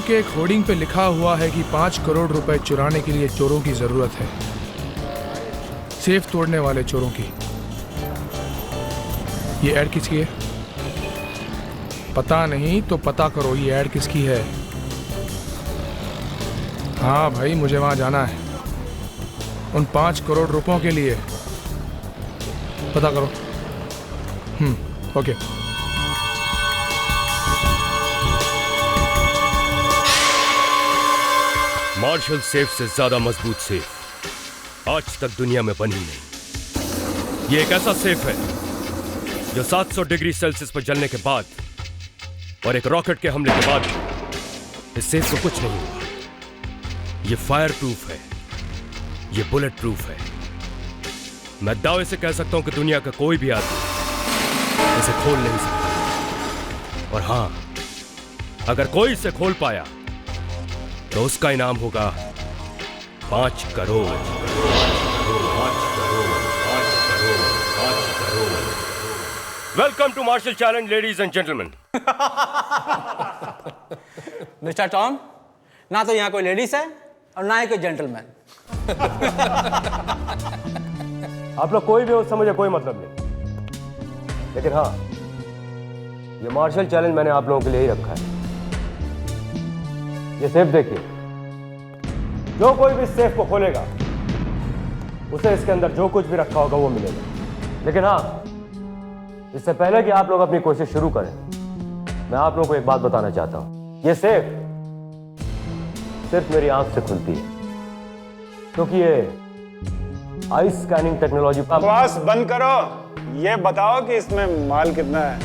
के एक होर्डिंग पे लिखा हुआ है कि 5 करोड़ रुपए चुराने के लिए चोरों की जरूरत है, सेफ तोड़ने वाले चोरों की। ये ऐड किसकी है? पता नहीं तो पता करो, ये ऐड किसकी है? हाँ भाई, मुझे वहां जाना है उन 5 करोड़ रुपयों के लिए। पता करो। ओके। मार्शल सेफ से ज्यादा मजबूत सेफ आज तक दुनिया में बनी नहीं। ये एक ऐसा सेफ है जो 700 डिग्री सेल्सियस पर जलने के बाद और एक रॉकेट के हमले के बाद इस सेफ को कुछ नहीं हुआ। ये फायर प्रूफ है, ये बुलेट प्रूफ है। मैं दावे से कह सकता हूं कि दुनिया का कोई भी आदमी इसे खोल नहीं सकता। और हां, अगर कोई इसे खोल पाया तो उसका इनाम होगा 5 crore. Welcome to marshal challenge ladies and gentleman. Mister Tom, ना तो यहाँ कोई लेडीज है और ना ही कोई जेंटलमैन। आप लोग कोई भी हो, समझे कोई मतलब नहीं। लेकिन हाँ, ये मार्शल चैलेंज मैंने आप लोगों के लिए ही रखा है। ये सेफ देखिए, जो कोई भी सेफ को खोलेगा उसे इसके अंदर जो कुछ भी रखा होगा वो मिलेगा। लेकिन हाँ, इससे पहले कि आप लोग अपनी कोशिश शुरू करें, मैं आप लोगों को एक बात बताना चाहता हूं। ये सेफ सिर्फ मेरी आंख से खुलती है, क्योंकि ये आई स्कैनिंग टेक्नोलॉजी। बकवास बंद करो, ये बताओ कि इसमें माल कितना है।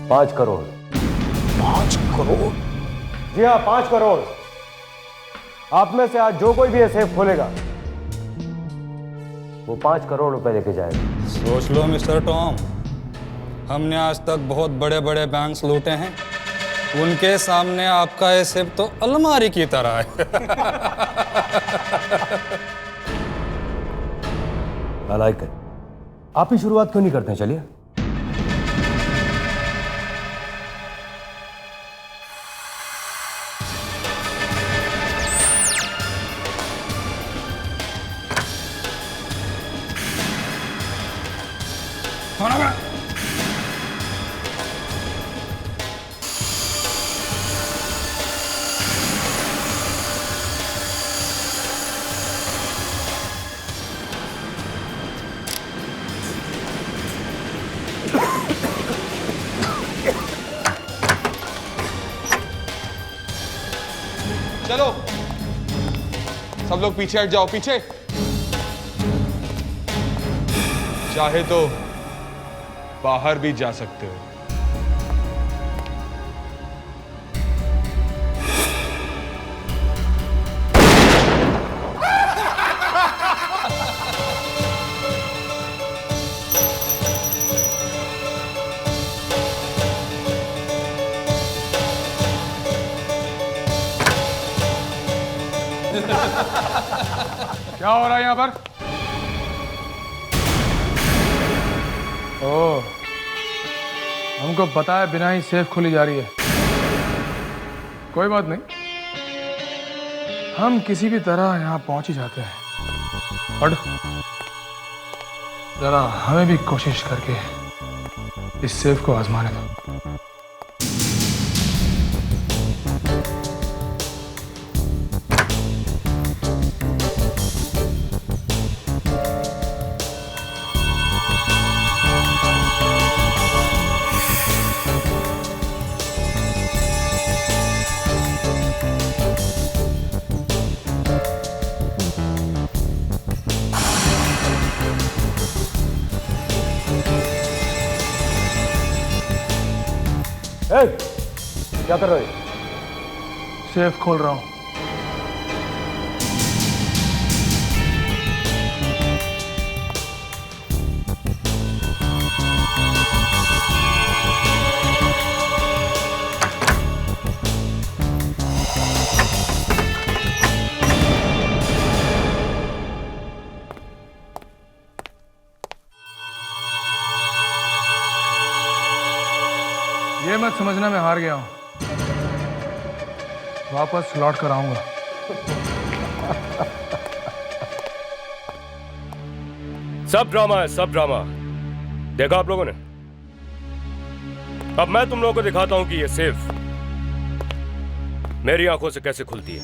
5 करोड़। 5 करोड़? जी हाँ, 5 करोड़। आप में से आज जो कोई भी ये सेफ खोलेगा वो 5 करोड़ रुपए लेके जाएगा। सोच लो मिस्टर टॉम, हमने आज तक बहुत बड़े बड़े बैंक्स लूटे हैं, उनके सामने आपका ये सेफ तो अलमारी की तरह है। I like it। आप ही शुरुआत क्यों नहीं करते हैं? चलिए। चलो सब लोग पीछे हट जाओ, पीछे। चाहे तो बाहर भी जा सकते हो। क्या हो रहा है यहाँ पर? ओह, हमको पता है बिना ही सेफ खोली जा रही है। कोई बात नहीं, हम किसी भी तरह यहाँ पहुंच ही जाते हैं। और जरा हमें भी कोशिश करके इस सेफ को आजमाने दो। क्या कर रहे हो? सेफ खोल रहा हूं। ये मत समझना मैं हार गया हूं। वापस लौट कर आऊंगा। सब ड्रामा है, सब ड्रामा। देखा आप लोगों ने? अब मैं तुम लोगों को दिखाता हूं कि ये सेफ मेरी आंखों से कैसे खुलती है।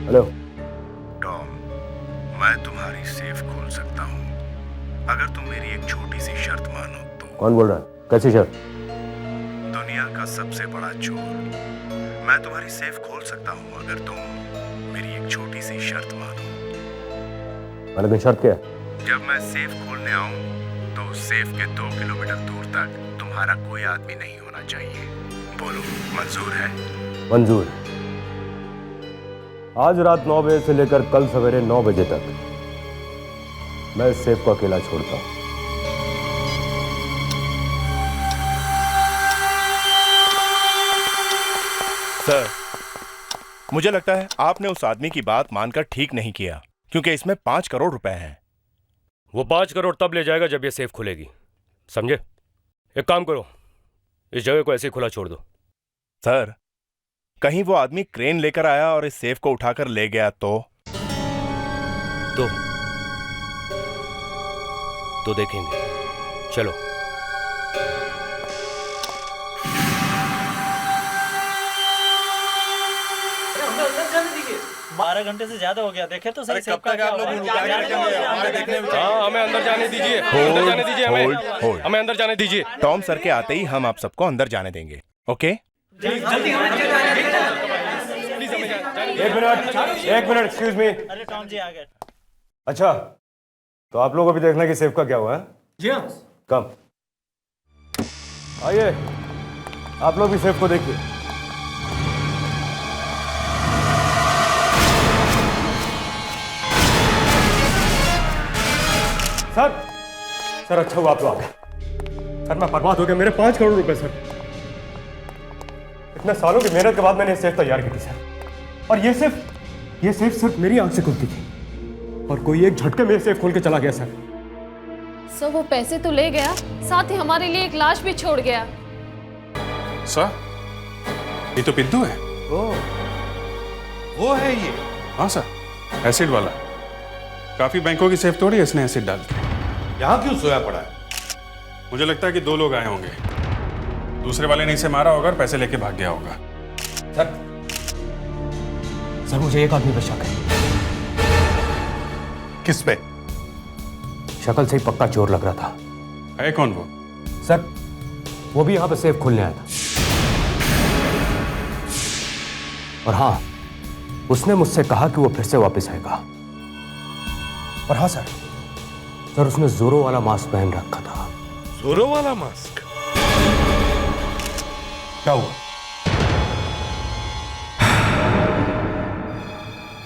हेलो टॉम, मैं तुम्हारी सेफ खोल सकता हूँ अगर तुम मेरी एक छोटी सी शर्त मानो तो। कौन बोल रहा है? कैसी शर्त? दुनिया का सबसे बड़ा चोर, मैं तुम्हारी सेफ खोल सकता हूँ अगर तुम मेरी एक छोटी सी शर्त मानो। लेकिन शर्त क्या है? जब मैं सेफ खोलने आऊँ तो सेफ के 2 किलोमीटर दूर तक तुम्हारा कोई आदमी नहीं होना चाहिए। बोलो, मंजूर है? मंजूर। आज रात 9 बजे से लेकर कल सवेरे 9 बजे तक मैं इस सेफ को अकेला छोड़ता हूं। सर, मुझे लगता है आपने उस आदमी की बात मानकर ठीक नहीं किया, क्योंकि इसमें 5 करोड़ रुपए हैं। वो 5 करोड़ तब ले जाएगा जब ये सेफ खुलेगी, समझे? एक काम करो, इस जगह को ऐसे ही खुला छोड़ दो। सर, कहीं वो आदमी क्रेन लेकर आया और इस सेफ को उठाकर ले गया तो देखेंगे। चलो। 12 घंटे से ज्यादा हो गया। देखे तो सही। कब तक आप लोग हमें अंदर जाने दीजिए, अंदर जाने दीजिए, हमें अंदर जाने दीजिए। टॉम सर के आते ही हम आप सबको अंदर जाने देंगे। ओके? एक मिनट, एक्सक्यूज मी। अरे टॉम जी आ गए। अच्छा, तो आप लोग अभी देखना कि सेफ का क्या हुआ है? जी हाँ। कम आइए, आप लोग भी सेफ को देखिए। सर अच्छा हुआ आप लोग आ गए। सर मैं बर्बाद हो गया, मेरे 5 करोड़ रुपए सर। इतने सालों की मेहनत के बाद मैंने ये सेफ तैयार की थी सर, और ये सेफ सिर्फ मेरी आंख से खुलती थी, और कोई एक झटके में ये सेफ खोल के चला गया सर। सर वो पैसे तो ले गया, साथ ही हमारे लिए एक लाश भी छोड़ गया। सर, ये तो पिंटू है। वो है ये? हाँ सर, एसिड वाला। काफी बैंकों की सेफ तोड़ी इसने एसिड डाल के। यहाँ क्यों सोया पड़ा है? मुझे लगता है कि 2 लोग आए होंगे। दूसरे वाले ने इसे मारा होगा और पैसे लेके भाग गया होगा। सर मुझे एक आदमी पे शक है। किस पे? शक्ल से ही पक्का चोर लग रहा था। है कौन वो? सर वो भी यहां पे सेफ खोलने आया था, और हाँ, उसने मुझसे कहा कि वो फिर से वापस आएगा। और हाँ सर उसने जोरो वाला मास्क पहन रखा था। जोरो वाला मास्क? क्या हुआ?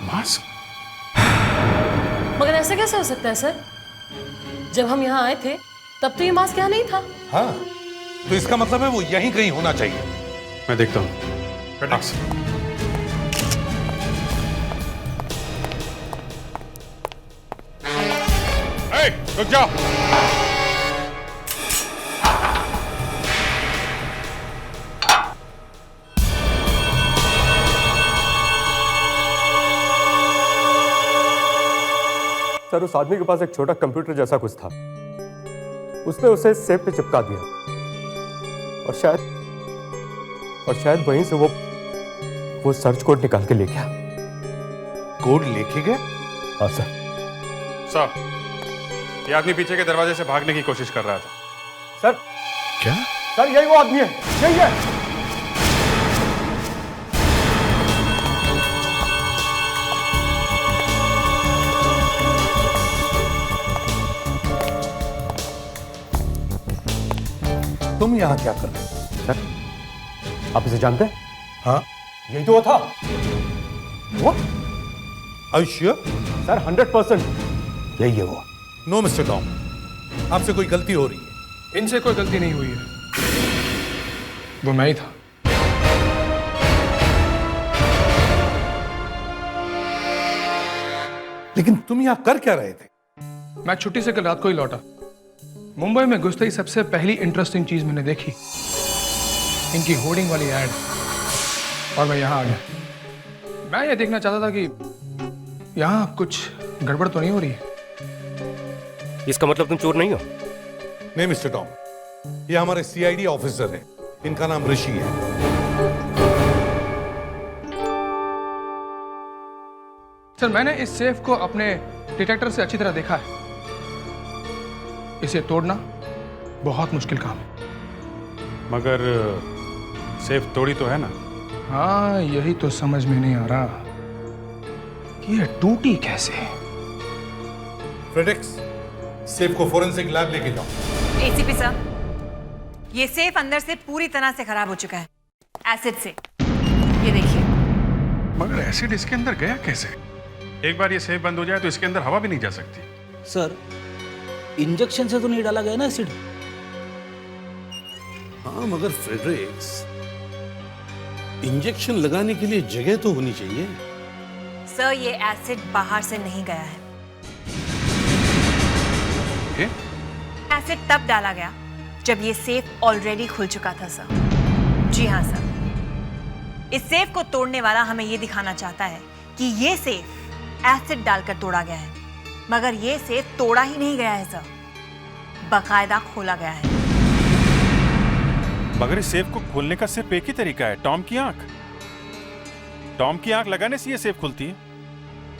मास्क? मगर ऐसा कैसे हो सकता है सर? जब हम यहाँ आए थे तब तो ये मास्क यहाँ नहीं था। हाँ, तो इसका मतलब है वो यहीं कहीं होना चाहिए। मैं देखता हूँ। रुक जाओ। सर उस आदमी के पास एक छोटा कंप्यूटर जैसा कुछ था, उसने उसे सेफ पे चिपका दिया, और शायद वहीं से वो सर्च कोड निकाल के ले गया। कोड लेके गए? हाँ सर। सर, ये आदमी पीछे के दरवाजे से भागने की कोशिश कर रहा था। सर क्या? सर यही वो आदमी है, यही है। तुम यहाँ क्या कर रहे हो? सर आप इसे जानते हैं? हाँ, यही तो वो था। वो? Are you sure? सर 100% यही है वो। नो मिस्टर टॉम, आपसे कोई गलती हो रही है। इनसे कोई गलती नहीं हुई है, वो मैं ही था। लेकिन तुम यहाँ कर क्या रहे थे? मैं छुट्टी से कल रात को ही लौटा। मुंबई में घुसते ही सबसे पहली इंटरेस्टिंग चीज मैंने देखी, इनकी होर्डिंग वाली एड, और मैं यहाँ आ गया। मैं ये देखना चाहता था कि यहाँ कुछ गड़बड़ तो नहीं हो रही है। इसका मतलब तुम चोर नहीं हो? नहीं मिस्टर टॉम, ये हमारे सीआईडी ऑफिसर हैं। इनका नाम ऋषि है। सर, मैंने इस सेफ को अपने डिटेक्टर से अच्छी तरह देखा है। इसे तोड़ना बहुत मुश्किल काम है। मगर सेफ तोड़ी तो है ना? हाँ, यही तो समझ में नहीं आ रहा कि ये टूटी कैसे। फ्रेडेक्स, सेफ को फोरेंसिक लैब लेके जाओ। एसीपी साहब, ये सेफ अंदर से पूरी तरह से खराब हो चुका है, एसिड से। ये देखिए। मगर एसिड इसके अंदर गया कैसे? एक बार ये सेफ बंद हो जाए तो इसके अंदर हवा भी नहीं जा सकती। सर, इंजेक्शन से तो नहीं डाला गया ना एसिड? हाँ, मगर फ्रेडरिक्स, इंजेक्शन लगाने के लिए जगह तो होनी चाहिए। सर, ये एसिड बाहर से नहीं गया है। एसिड तब डाला गया जब ये सेफ ऑलरेडी खुल चुका था सर। जी हाँ सर, इस सेफ को तोड़ने वाला हमें ये दिखाना चाहता है कि ये सेफ एसिड डालकर तोड़ा गया है, मगर ये सेफ तोड़ा ही नहीं गया है सर, बाकायदा खोला गया है। मगर इस सेफ को खोलने का सिर्फ एक ही तरीका है, टॉम की आंख। टॉम की आंख लगाने से ये सेफ खुलती है।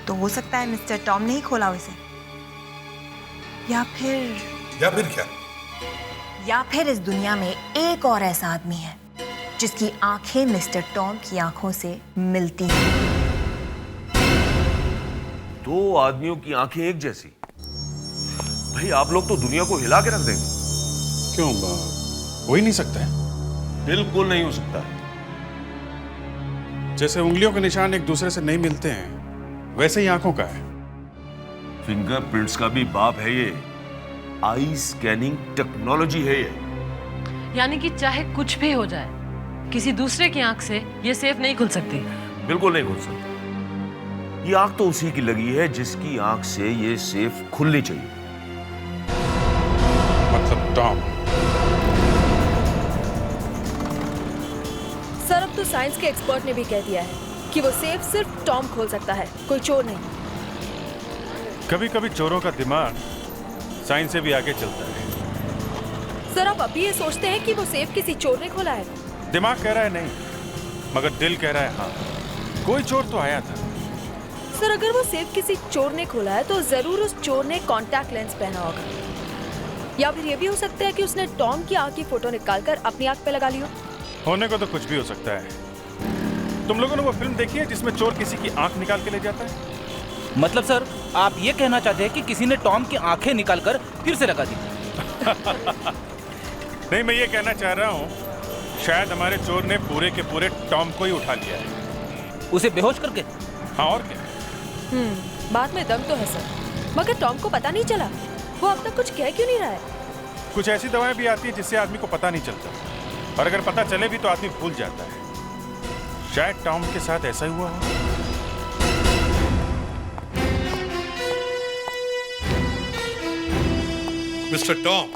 तो हो सकता है मिस्टर टॉम ने ही खोला उसे, या फिर क्या? या फिर इस दुनिया में एक और ऐसा आदमी है जिसकी आंखें मिस्टर टॉम की आंखों से मिलती हैं। दो आदमियों की आंखें एक जैसी? भाई आप लोग तो दुनिया को हिला के रख देंगे। क्यों? हो ही नहीं सकता है। बिल्कुल नहीं हो सकता है। जैसे उंगलियों के निशान एक दूसरे से नहीं मिलते हैं, वैसे ही आंखों का है। फिंगरप्रिंट्स का भी बाप है ये। आई स्कैनिंग टेक्नोलॉजी है ये। यानी कि चाहे कुछ भी हो जाए, किसी दूसरे की आंख से ये सेफ नहीं खुल सकती। बिल्कुल नहीं खुल सकती। ये आंख तो उसी की लगी है जिसकी आंख से ये सेफ खुलनी चाहिए। मतलब टॉम। सर, अब तो साइंस के एक्सपर्ट ने भी कह दिया है कि वो सेफ सिर्फ टॉम खोल सकता है, कोई चोर नहीं। कभी कभी चोरों का दिमाग साइंस से भी आगे चलता है। सर, आप अभी ये सोचते हैं कि वो सेफ किसी चोर ने खोला है? दिमाग कह रहा है नहीं, मगर दिल कह रहा है हाँ, कोई चोर तो आया था। सर, अगर वो सेफ किसी चोर ने खोला है तो जरूर उस चोर ने कॉन्टैक्ट लेंस पहना होगा, या फिर ये भी हो सकता है कि उसने टॉम की आंख की फोटो निकालकर अपनी आंख पे लगा ली हो। होने को तो कुछ भी हो सकता है। तुम लोगों ने वो फिल्म देखी है जिसमें चोर किसी की आंख निकाल के ले जाता है? मतलब सर, आप ये कहना चाहते हैं कि किसी ने टॉम की आंखें निकालकर फिर से लगा दी? नहीं, मैं ये कहना चाह रहा हूँ, शायद हमारे चोर ने पूरे के पूरे टॉम को ही उठा लिया है। उसे बेहोश करके? हाँ, और क्या। बात में दम तो है सर, मगर टॉम को पता नहीं चला। वो अब तक कुछ कह क्यों नहीं रहा है? कुछ ऐसी दवाएं भी आती हैं जिससे आदमी को पता नहीं चलता, और अगर पता चले भी तो आदमी भूल जाता है। शायद टॉम के साथ ऐसा ही हुआ हो। Mister Tom.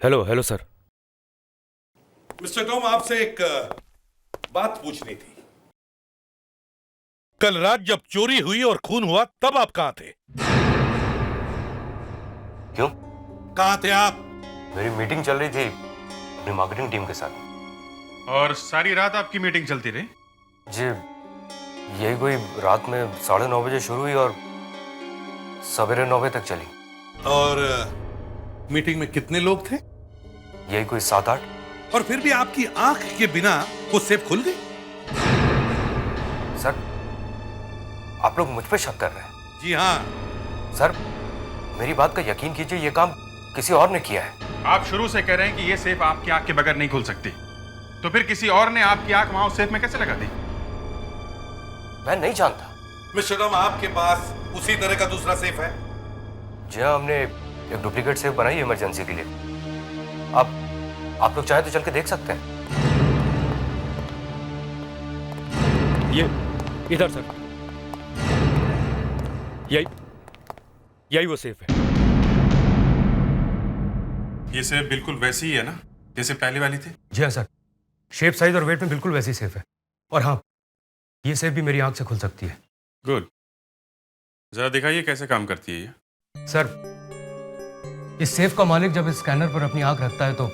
Hello sir. Mister Tom, आपसे एक बात पूछनी थी। कल रात जब चोरी हुई और खून हुआ तब आप कहां थे? क्यों? कहां थे आप? मेरी मीटिंग चल रही थी अपनी मार्केटिंग टीम के साथ। और सारी रात आपकी मीटिंग चलती रही? जी, यही कोई रात में 9:30 बजे शुरू हुई और सवेरे 9 बजे तक चली। और मीटिंग में कितने लोग थे? यही कोई 7-8। और फिर भी आपकी आंख के बिना वो सेफ खुल गई? सर, आप लोग मुझ पे शक कर रहे हैं? जी हाँ। सर, मेरी बात का यकीन कीजिए, ये काम किसी और ने किया है। आप शुरू से कह रहे हैं कि ये सेफ आपकी आंख के बगैर नहीं खुल सकती, तो फिर किसी और ने आपकी आंख वहां उस सेफ में कैसे लगा दी? मैं नहीं जानता। मिस्टर टॉम, आपके पास उसी तरह का दूसरा सेफ है? जी हाँ, हमने एक डुप्लीकेट सेफ बनाई है इमरजेंसी के लिए। अब आप लोग चाहे तो चल के देख सकते हैं। ये इधर सर। यही वो सेफ है। ये सेफ बिल्कुल वैसी ही है ना जैसे पहले वाली थी? जी हाँ सर, शेप, साइज और वेट में बिल्कुल वैसी सेफ है। और हाँ, ये सेफ भी मेरी आंख से खुल सकती है। गुड, जरा दिखाइए कैसे काम करती है ये। सर, इस सेफ का मालिक जब इस स्कैनर पर अपनी आंख रखता है तो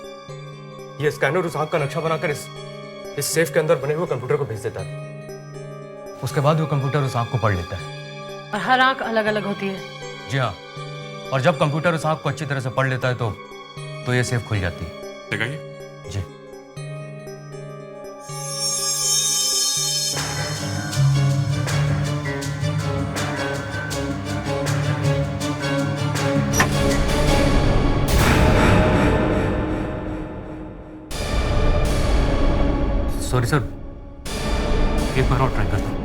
ये स्कैनर उस आंख का नक्शा बनाकर इस सेफ के अंदर बने हुए कंप्यूटर को भेज देता है। उसके बाद वो कंप्यूटर उस आंख को पढ़ लेता है। और हर आंख अलग अलग होती है? जी हाँ, और जब कंप्यूटर उस आंख को अच्छी तरह से पढ़ लेता है तो ये सेफ खुल जाती है। दिखाइए। जी। सॉरी सर, एक बार और ट्राई करता हूँ।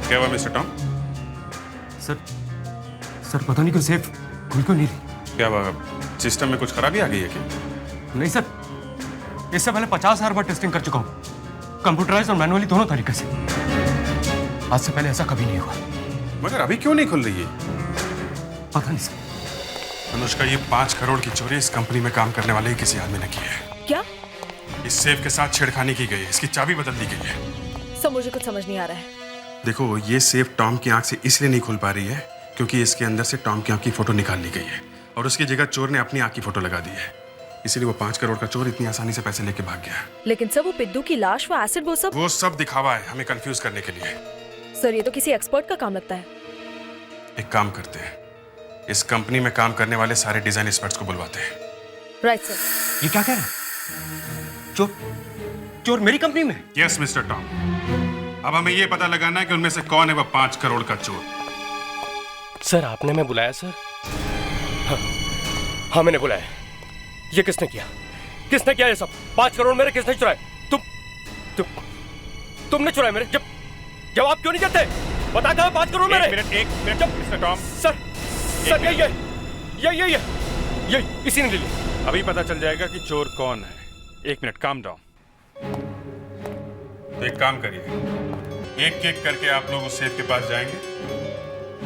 क्या हुआ मिस्टर टॉम? सर पता नहीं क्यों सेफ खुल क्यों नहीं रही। क्या हुआ, सिस्टम में कुछ खराबी आ गई है क्या? नहीं सर, इससे पहले 50,000 बार टेस्टिंग कर चुका हूँ, कंप्यूटराइज और मैनुअली दोनों तरीके से। आज से पहले ऐसा कभी नहीं हुआ। मगर अभी क्यों नहीं खुल रही है? पता नहीं सर। अनुष्का, ये 5 करोड़ की चोरी इस कंपनी में काम करने वाले ही किसी आदमी ने की है। क्या? इस सेफ के साथ छेड़खानी की गई है, इसकी चाबी बदल दी गई है। सब मुझे कुछ समझ नहीं आ रहा है। देखो, ये सेफ टॉम की आंख से इसलिए नहीं खुल पा रही है क्योंकि इसके अंदर से टॉम की आंख की फोटो निकाल ली गई है और उसकी जगह चोर ने अपनी आंख की फोटो लगा दी है। इसीलिए वो 5 करोड़ का चोर इतनी आसानी से पैसे लेके भाग गया। लेकिन सर, वो पिद्दू की लाश, वो एसिड, वो सब दिखावा है हमें कंफ्यूज करने के लिए। सर, ये तो किसी एक्सपर्ट का काम लगता है। एक काम करते हैं, इस कंपनी में काम करने वाले सारे डिजाइन एक्सपर्ट्स को बुलवाते हैं। Right sir. ये क्या कह रहे हैं? चोर मेरी कंपनी में? यस मिस्टर टॉम, अब हमें ये पता लगाना है कि उनमें से कौन है वह 5 करोड़ का चोर। सर, आपने मैं बुलाया सर? हाँ, मैंने बुलाया। ये किसने किया? किसने किया ये सब? 5 करोड़ मेरे किसने चुराए? तुमने चुराए मेरे? जवाब क्यों नहीं देते? बता कहाँ 5 करोड़ मेरे? एक मिनट मिस्टर टॉम। सर ये इसी ने ले लिया। अभी पता चल जाएगा कि चोर कौन है। 1 मिनट, काम डाउन। तो एक काम करिए, एक एक करके आप लोग उस सेफ के पास जाएंगे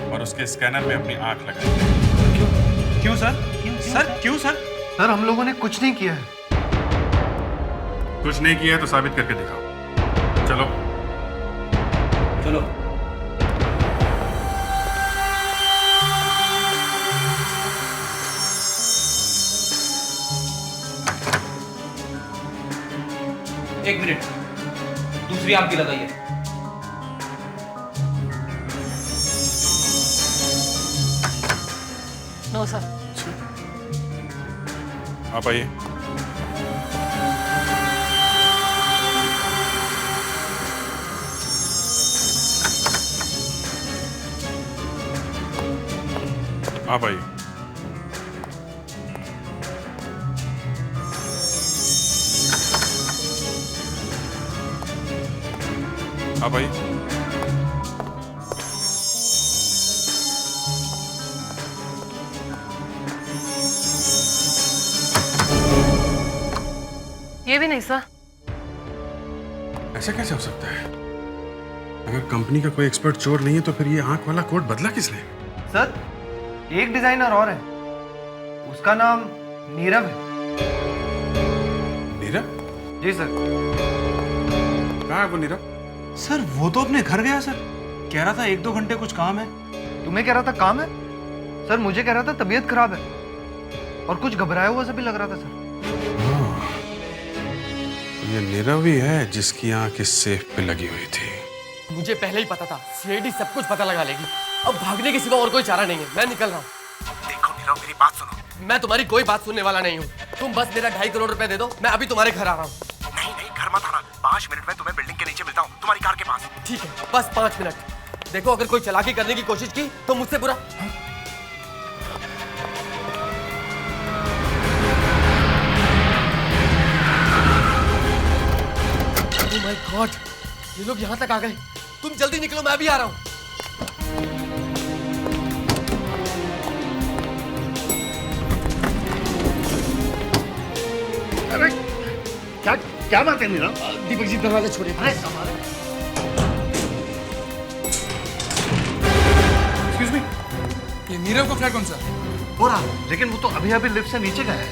और उसके स्कैनर में अपनी आंख लगाएंगे। क्यों सर? क्यों सर? सर, हम लोगों ने कुछ नहीं किया है। कुछ नहीं किया है तो साबित करके दिखाओ। चलो। एक मिनट, दूसरी आंख भी लगाइए। No sir. आप आइए। आप आइए। आप आइए। ये भी नहीं सर। ऐसा कैसे हो सकता है? अगर कंपनी का कोई एक्सपर्ट चोर नहीं है तो फिर ये आंख वाला कोड बदला किसने? सर, एक डिजाइनर और है, उसका नाम नीरव है। नीरव? जी सर। कहाँ है वो नीरव? सर, वो तो अपने घर गया सर। कह रहा था 1-2 घंटे कुछ काम है। तुम्हें कह रहा था काम है? सर, मुझे कह रहा था तबीयत खराब है और कुछ घबराया हुआ सा भी लग रहा था सर। ये नीरव ही है जिसकी आंख इस सेफ पे लगी हुई थी। मुझे पहले ही पता था, सीआईडी सब कुछ पता लगा लेगी। अब भागने के सिवा और कोई चारा नहीं है। मैं निकल रहा हूँ। देखो नीरव, मेरी बात सुनो। मैं तुम्हारी कोई बात सुनने वाला नहीं हूँ। तुम बस मेरा 2.5 करोड़ रुपए दे दो, मैं अभी तुम्हारे घर आ रहा हूँ। नहीं, घर मत आना। 5 मिनट में तुम्हें बिल्डिंग के नीचे मिलता हूँ, तुम्हारी कार के पास। ठीक है, बस 5 मिनट। देखो, अगर कोई चालाकी करने की कोशिश की तो मुझसे बुरा। ओह माय गॉड, ये लोग यहाँ तक आ गए। तुम जल्दी निकलो, मैं भी आ रहा हूँ। अरे क्या क्या बात है नीरव? दीपक जी दरवाजा छोड़िए। अरे एक्सक्यूज मी, ये नीरव का फ्लैट कौन सा? हो रहा, लेकिन वो तो अभी अभी लिफ्ट से नीचे गया है।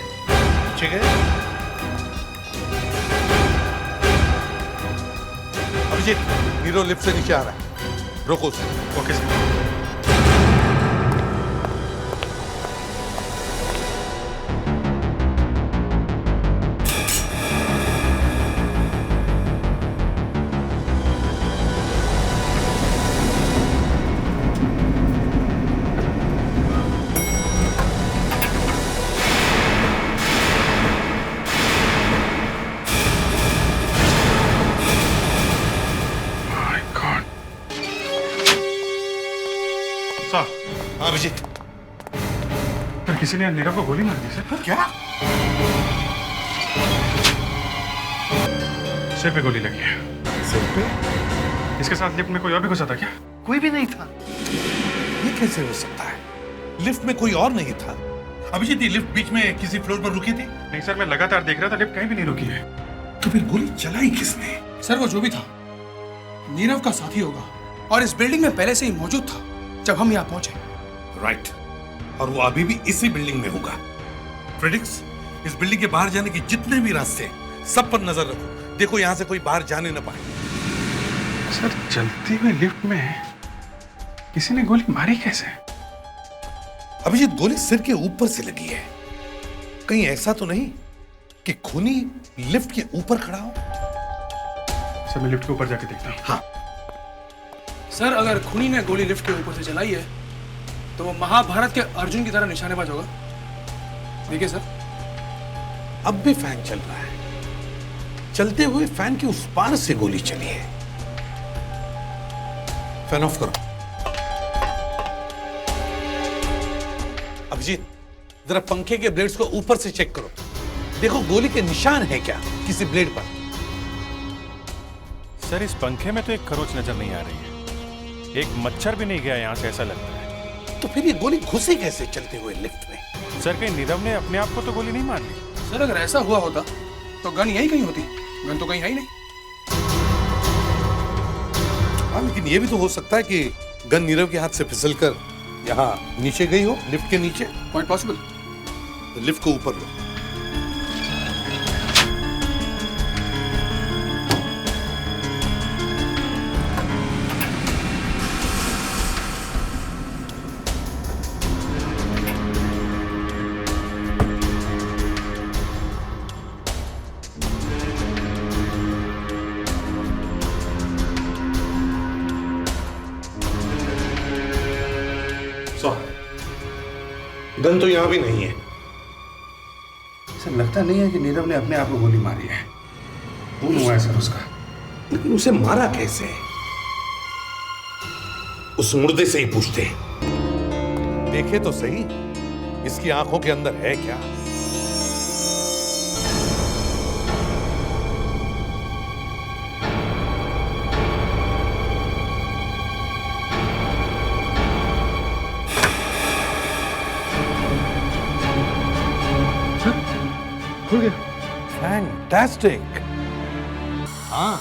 नीचे गए? अभिजीत, नीरव लिफ्ट से नीचे आ रहा है, रोको उसे। Okay sir. हाँ अभिजीत, पर किसी ने नीरव को गोली मार दी सर। क्या? सिर पे गोली लगी है। सिर पे? इसके साथ लिफ्ट में कोई और भी घुसा था क्या? कोई भी नहीं था। ये कैसे हो सकता है? लिफ्ट में कोई और नहीं था। अभिजीत, ये लिफ्ट बीच में किसी फ्लोर पर रुकी थी? नहीं सर, मैं लगातार देख रहा था, लिफ्ट कहीं भी नहीं रुकी है। तो फिर गोली चलाई किसने? सर वो जो भी था नीरव का साथी होगा और इस बिल्डिंग में पहले से ही मौजूद था जब हम यहाँ पहुंचे। राइट, और वो अभी भी इसी बिल्डिंग में होगा। फ्रेडिक्स, इस बिल्डिंग के बाहर जाने के जितने भी रास्ते हैं सब पर नजर रखो। देखो यहाँ से कोई बाहर जाने न पाए। सर चलती हुई लिफ्ट में किसी ने गोली मारी कैसे? अभिजीत, गोली सिर के ऊपर से लगी है। कहीं ऐसा तो नहीं कि खूनी लिफ्ट के ऊपर खड़ा हो? सर मैं लिफ्ट के ऊपर जाके देखता हूँ। हाँ सर अगर खूनी ने गोली लिफ्ट के ऊपर से चलाई है तो वो महाभारत के अर्जुन की तरह निशानेबाज होगा। देखिए सर, अब भी फैन चल रहा है। चलते हुए फैन के उस पार से गोली चली है। फैन ऑफ करो। अभिजीत, जरा पंखे के ब्लेड्स को ऊपर से चेक करो। देखो गोली के निशान है क्या किसी ब्लेड पर? सर इस पंखे में तो एक खरोच नजर नहीं आ रही है। एक मच्छर भी नहीं गया यहाँ से, ऐसा लगता है। तो फिर ये गोली घुसी कैसे चलते हुए लिफ्ट में? सर कहीं नीरव ने अपने आप को तो गोली नहीं मार ली? सर अगर ऐसा हुआ होता तो गन यहीं कहीं होती। गन तो कहीं है ही नहीं। हाँ, लेकिन ये भी तो हो सकता है कि गन नीरव के हाथ से फिसलकर यहाँ नीचे गई हो, लिफ्ट के नीचे। Quite possible. तो लिफ्ट को ऊपर लो। गन तो यहां भी नहीं है। सर लगता नहीं है कि नीरव ने अपने आप को गोली मारी है। खून हुआ है सर उसका। लेकिन उसे मारा कैसे? उस मुर्दे से ही पूछते। देखे तो सही, इसकी आंखों के अंदर है क्या? खुल गया। फैंटास्टिक। हाँ,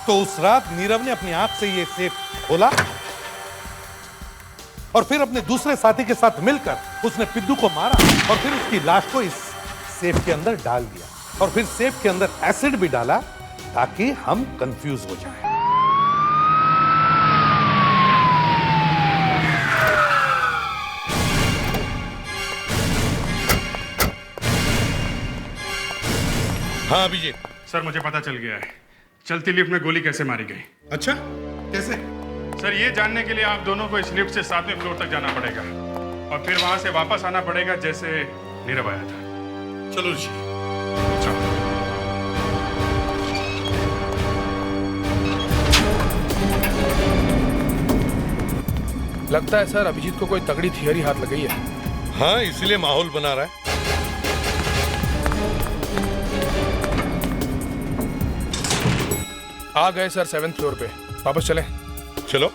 तो उस रात नीरव ने अपनी आंख से ये सेफ खोला और फिर अपने दूसरे साथी के साथ मिलकर उसने पिद्दू को मारा और फिर उसकी लाश को इस सेफ के अंदर डाल दिया और फिर सेफ के अंदर एसिड भी डाला ताकि हम कंफ्यूज हो जाएं। हाँ अभिजीत। सर मुझे पता चल गया है चलती लिफ्ट में गोली कैसे मारी गई। अच्छा, कैसे? सर ये जानने के लिए आप दोनों को इस लिफ्ट से 7वें फ्लोर तक जाना पड़ेगा और फिर वहां से वापस आना पड़ेगा जैसे नीरव आया था। चलो जी। लगता है सर अभिजीत को कोई तगड़ी थियरी हाथ लग गई है। हाँ, इसीलिए माहौल बना रहा है। आ गए सर 7th फ्लोर पे। वापस चलें। चलो।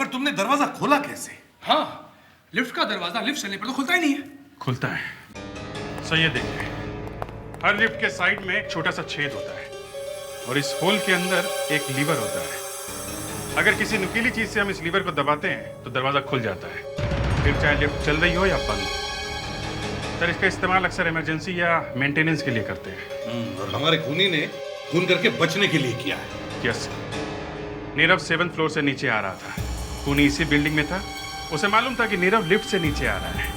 तुमने दरवाजा खोला कैसे? हाँ, लिफ्ट का दरवाजा लिफ्ट चलने पर तो खुलता ही नहीं है। खुलता है। सो ये देखिए, हर लिफ्ट के साइड में एक छोटा सा छेद होता है और इस होल के अंदर एक लीवर होता है। अगर किसी नुकीली चीज से हम इस लीवर को दबाते हैं तो दरवाजा खुल जाता है, फिर चाहे लिफ्ट चल रही हो या बंद। सर, इसका इस्तेमाल अक्सर इमरजेंसी या मेंटेनेंस के लिए करते हैं। और हमारे खूनी ने खून करके बचने के लिए किया है। यस, नीरव 7th फ्लोर से नीचे आ रहा था। खूनी इसी बिल्डिंग में था। उसे मालूम था कि नीरव लिफ्ट से नीचे आ रहा है।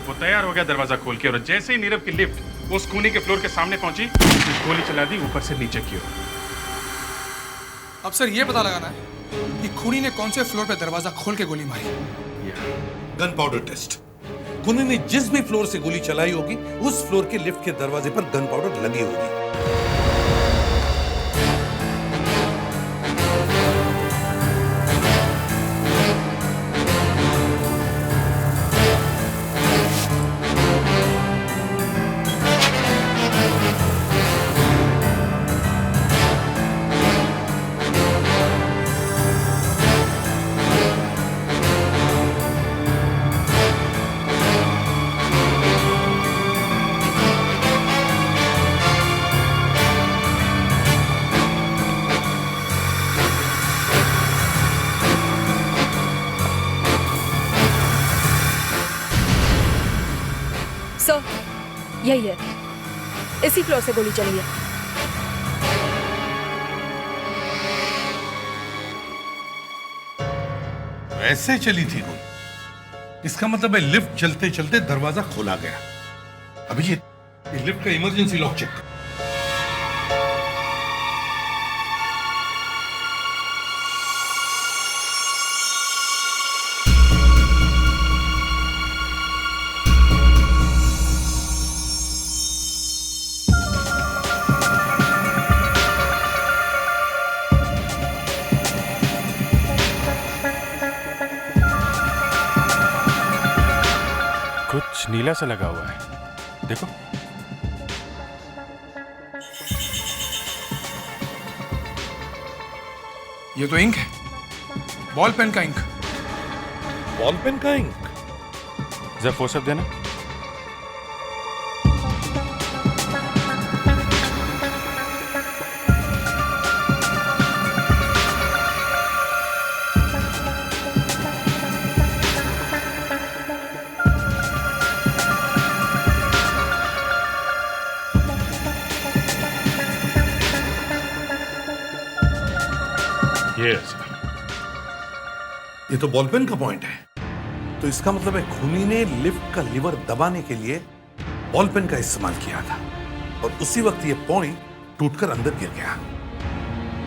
वो तैयार हो गया दरवाजा खोल के, और जैसे ही नीरव की लिफ्ट उस खूनी के फ्लोर के सामने पहुंची, उसने गोली चला दी ऊपर से नीचे की ओर। अब सर ये पता लगाना है कि खूनी ने कौन से फ्लोर पे दरवाजा खोल के गोली मारी। Gun powder taste. खूनी ने जिस भी फ्लोर से गोली चलाई होगी, उस फ्लोर के लिफ्ट के दरवाजे पर गन पाउडर लगी होगी। सर, यही है, इसी फ्लोर से गोली चली है। ऐसे चली थी गोली। इसका मतलब है लिफ्ट चलते चलते दरवाजा खोला गया। अभी ये लिफ्ट का इमरजेंसी लॉक चेक करो। कुछ नीला सा लगा हुआ है, देखो। ये तो इंक है, बॉल पेन का इंक। बॉल पेन का इंक? जरा फोर्सअप देना। Yes. ये तो बॉल पेन का पॉइंट है। तो इसका मतलब है खूनी ने लिफ्ट का लीवर दबाने के लिए बॉल पेन का इस्तेमाल किया था, और उसी वक्त ये पॉइंट टूटकर अंदर गिर गया।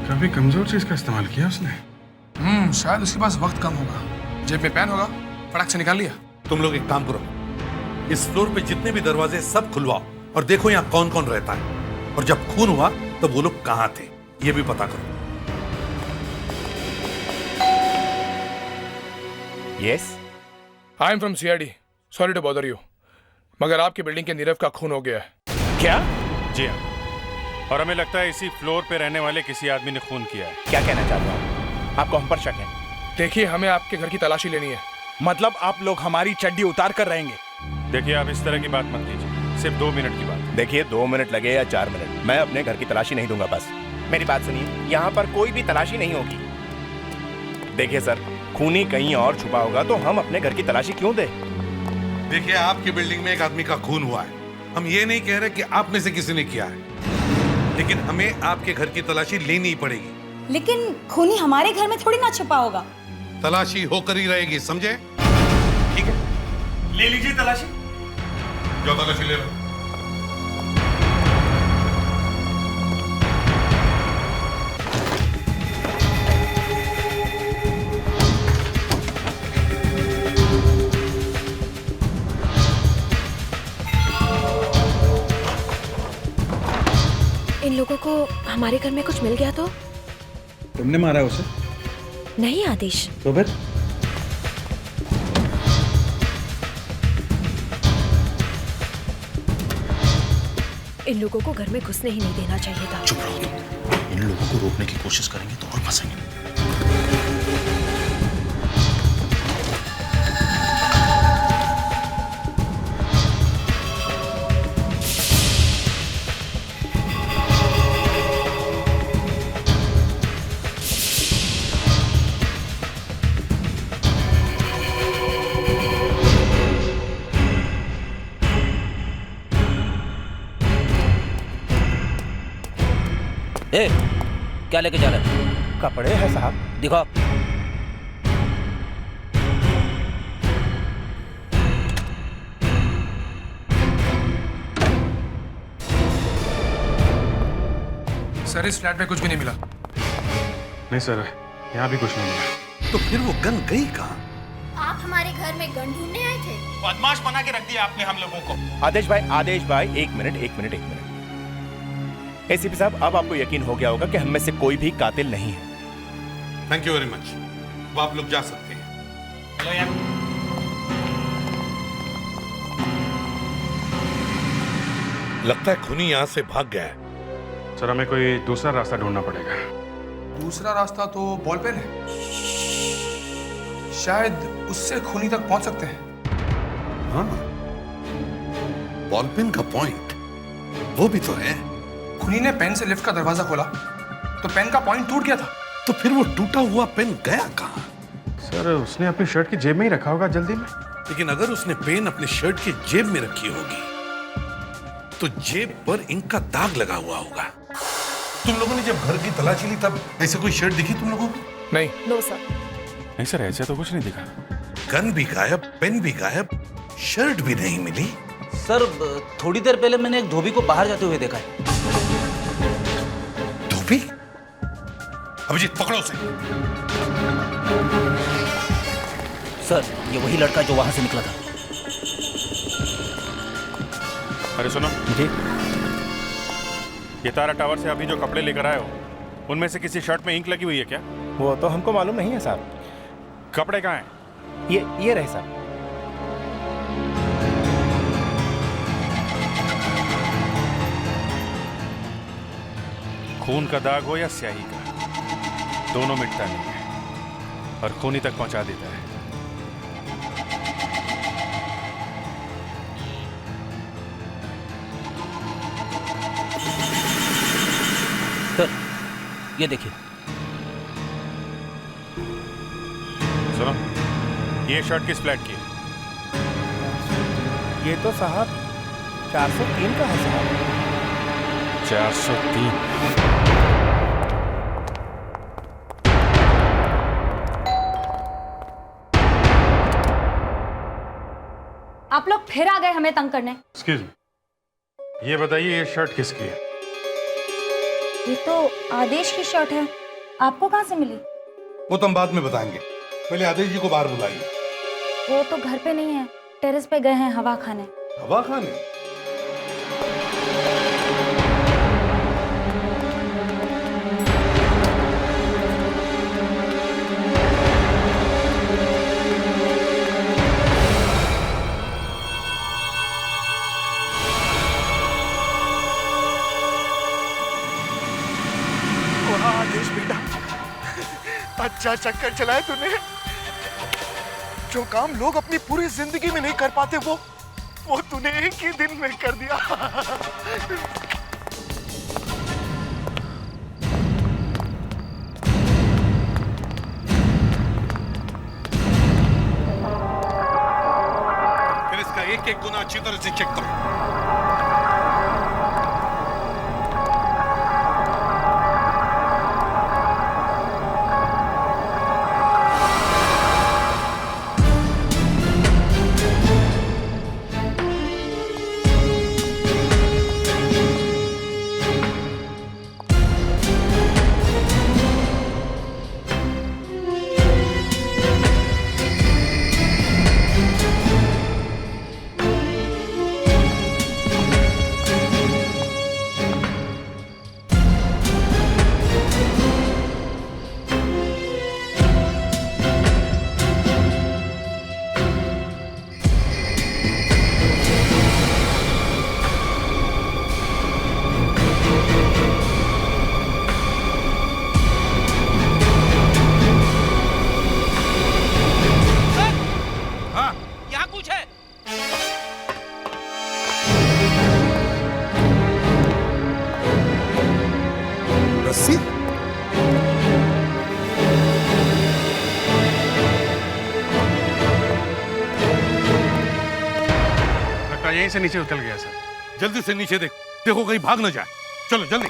काफी कमजोर चीज का इस्तेमाल किया उसने। शायद उसके पास वक्त कम होगा, जेब में पेन होगा, फटाक से निकाल लिया। तुम लोग एक काम करो, इस फ्लोर पे जितने भी दरवाजे सब खुलवाओ और देखो यहाँ कौन कौन रहता है, और जब खून हुआ तब वो लोग कहाँ थे ये भी पता करो। Yes? I am from CID. Sorry to bother you. मगर आपकी बिल्डिंग के नीरव का खून हो गया है। क्या? जी हाँ, और हमें लगता है इसी फ्लोर पे रहने वाले किसी आदमी ने खून किया है। क्या कहना चाहते हो आपको हम पर शक है? देखिए, हमें आपके घर की तलाशी लेनी है। मतलब आप लोग हमारी चड्डी उतार कर रहेंगे? देखिए, आप इस तरह की बात मत कीजिए, सिर्फ 2 मिनट की बात। देखिए, 2 मिनट लगे या 4 मिनट, मैं अपने घर की तलाशी नहीं दूंगा। बस मेरी बात सुनिए, यहाँ पर कोई भी तलाशी नहीं होगी। देखिए सर, खूनी कहीं और छुपा होगा तो हम अपने घर की तलाशी क्यों दें? देखिए, आपकी बिल्डिंग में एक आदमी का खून हुआ है। हम ये नहीं कह रहे कि आप में से किसी ने किया है, लेकिन हमें आपके घर की तलाशी लेनी ही पड़ेगी। लेकिन खूनी हमारे घर में थोड़ी ना छुपा होगा। तलाशी होकर ही रहेगी, समझे? ठीक है, ले लीजिए तलाशी। जो तलाशी ले लो। इन लोगों को हमारे घर में कुछ मिल गया तो? तुमने मारा उसे? नहीं आदेश। तो फिर? इन लोगों को घर में घुसने ही नहीं देना चाहिए था। चुप रहो तुम। इन लोगों को रोकने की कोशिश करेंगे तो और फंसेंगे। ए, क्या लेके जा रहे हैं? कपड़े हैं साहब। दिखाओ। सर इस फ्लैट में कुछ भी नहीं मिला। नहीं सर, यहाँ भी कुछ नहीं मिला। तो फिर वो गन गई कहाँ? आप हमारे घर में गन ढूंढने आए थे? बदमाश बना के रख दिया आपने हम लोगों को। आदेश भाई एक मिनट। एसीपी साहब, अब आपको यकीन हो गया होगा कि हम में से कोई भी कातिल नहीं है। Thank you very much. अब आप लोग जा सकते हैं। हेलो यार। लगता है खूनी यहाँ से भाग गया है। सर हमें कोई दूसरा रास्ता ढूंढना पड़ेगा। दूसरा रास्ता तो बॉल पेन है, शायद उससे खूनी तक पहुंच सकते हैं। हाँ, बॉल पेन का पॉइंट वो भी तो है। खूनी ने पेन से लिफ्ट का दरवाजा खोला तो पेन का पॉइंट टूट गया था। तो फिर वो टूटा हुआ पेन गया कहाँ? सर उसने अपनी शर्ट की जेब में ही रखा होगा जल्दी में। लेकिन अगर उसने पेन अपनी शर्ट की जेब में रखी होगी तो जेब पर इंक का दाग लगा हुआ होगा। तुम लोगों ने जब घर की तलाशी ली तब ऐसे कोई शर्ट दिखी तुम लोगों को? नहीं। No sir. नहीं सर, ऐसे तो कुछ नहीं दिखा। गन भी गायब, पेन भी गायब, शर्ट भी नहीं मिली। सर थोड़ी देर पहले मैंने एक धोबी को बाहर जाते हुए देखा है। धोबी? अभिजीत पकड़ो उसे। सर ये वही लड़का जो वहां से निकला था। अरे सुनो जी। ये तारा टावर से अभी जो कपड़े लेकर आए हो, उनमें से किसी शर्ट में इंक लगी हुई है क्या? वो तो हमको मालूम नहीं है साहब। कपड़े कहाँ हैं? ये रहे साहब। खून का दाग हो या स्याही का, दोनों मिटता नहीं है और खूनी तक पहुंचा देता है। सर ये देखिए। सुनो, ये शर्ट किस फ्लैट की है? ये तो साहब 403 का है साहब। 403। आप लोग फिर आ गए हमें तंग करने। एक्सक्यूज मी, ये बताइए ये शर्ट किसकी है? ये तो आदेश की शर्ट है, आपको कहाँ से मिली? वो तो हम बाद में बताएंगे, पहले आदेश जी को बाहर बुलाइए। वो तो घर पे नहीं है, टेरेस पे गए हैं हवा खाने। हवा खाने? आदेश बेटा, अच्छा चक्कर चलाया तूने। जो काम लोग अपनी पूरी जिंदगी में नहीं कर पाते वो तूने एक ही दिन में कर दिया। फिर इसका एक एक गुना अच्छी तरह से चेक करो। रस्सी? लगता है यहीं से नीचे उतर गया सर। जल्दी से नीचे देखो कहीं भाग ना जाए। चलो जल्दी।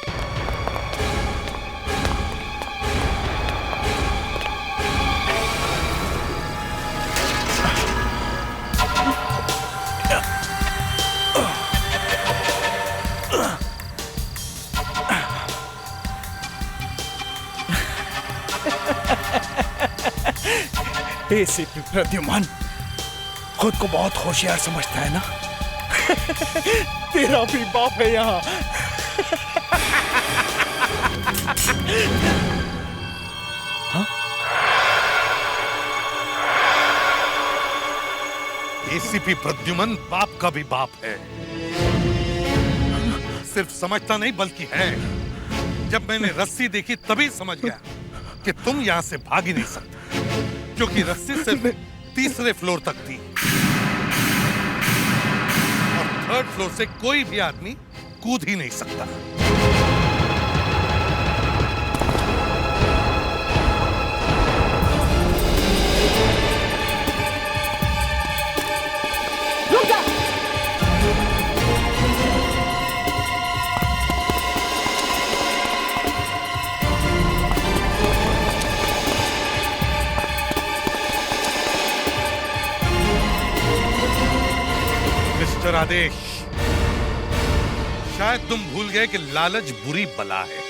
एसीपी प्रद्युमन खुद को बहुत होशियार समझता है ना? तेरा भी बाप है यहाँ। एसीपी प्रद्युमन बाप का भी बाप है। सिर्फ समझता नहीं बल्कि है। जब मैंने रस्सी देखी तभी समझ गया कि तुम यहाँ से भाग ही नहीं सकते, क्योंकि रस्सी सिर्फ तीसरे फ्लोर तक थी और थर्ड फ्लोर से कोई भी आदमी कूद ही नहीं सकता। मिस्टर आदेश, शायद तुम भूल गए कि लालच बुरी बला है।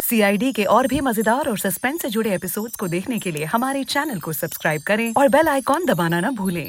सीआईडी के और भी मजेदार और सस्पेंस से जुड़े एपिसोड्स को देखने के लिए हमारे चैनल को सब्सक्राइब करें और बेल आइकॉन दबाना न भूलें।